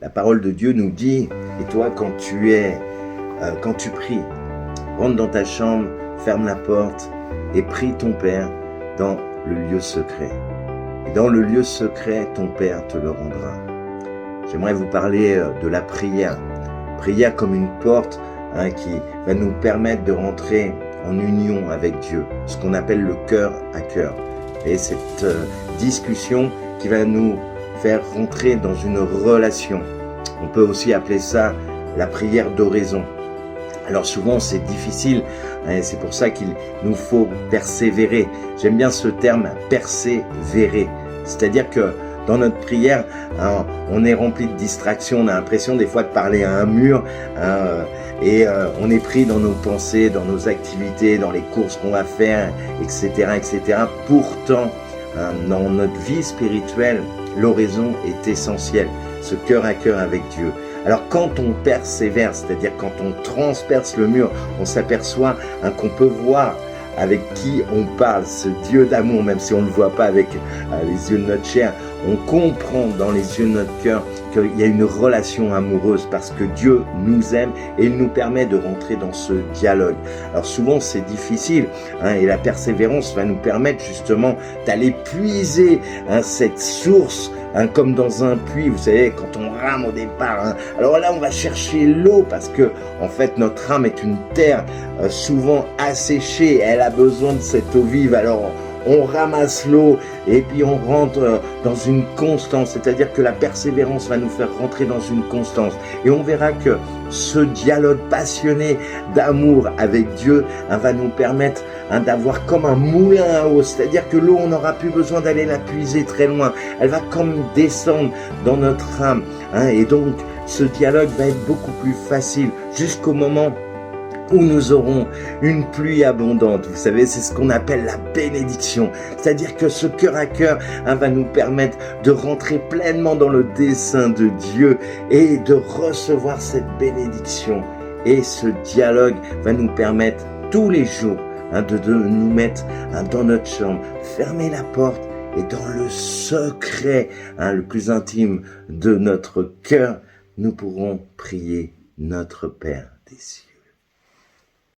La parole de Dieu nous dit, et toi quand tu pries, rentre dans ta chambre, ferme la porte et prie ton Père dans le lieu secret. Et dans le lieu secret, ton Père te le rendra. J'aimerais vous parler de la prière. Prière comme une porte qui va nous permettre de rentrer en union avec Dieu, ce qu'on appelle le cœur à cœur. Et cette discussion qui va nous faire rentrer dans une relation. On peut aussi appeler ça la prière d'oraison. Alors souvent c'est difficile, et c'est pour ça qu'il nous faut persévérer. J'aime bien ce terme persévérer, c'est-à-dire que dans notre prière, on est rempli de distractions, on a l'impression des fois de parler à un mur, et on est pris dans nos pensées, dans nos activités, dans les courses qu'on va faire, etc., etc. Pourtant, dans notre vie spirituelle, l'oraison est essentielle, ce cœur à cœur avec Dieu. Alors quand on persévère, c'est-à-dire quand on transperce le mur, on s'aperçoit qu'on peut voir avec qui on parle, ce Dieu d'amour, même si on ne le voit pas avec les yeux de notre chair, on comprend dans les yeux de notre cœur qu'il y a une relation amoureuse parce que Dieu nous aime et il nous permet de rentrer dans ce dialogue. Alors souvent c'est difficile et la persévérance va nous permettre justement d'aller puiser cette source comme dans un puits, vous savez, quand on rame au départ. Alors là, on va chercher l'eau parce que, en fait, notre âme est une terre souvent asséchée. Elle a besoin de cette eau vive. Alors, on ramasse l'eau et puis on rentre dans une constance. C'est-à-dire que la persévérance va nous faire rentrer dans une constance. Et on verra que ce dialogue passionné d'amour avec Dieu va nous permettre d'avoir comme un moulin à eau, c'est-à-dire que l'eau, on n'aura plus besoin d'aller la puiser très loin, elle va comme descendre dans notre âme, et donc ce dialogue va être beaucoup plus facile jusqu'au moment où nous aurons une pluie abondante. Vous savez, c'est ce qu'on appelle la bénédiction. C'est-à-dire que ce cœur à cœur va nous permettre de rentrer pleinement dans le dessein de Dieu et de recevoir cette bénédiction. Et ce dialogue va nous permettre tous les jours de nous mettre dans notre chambre, fermer la porte et dans le secret, le plus intime de notre cœur, nous pourrons prier notre Père des cieux.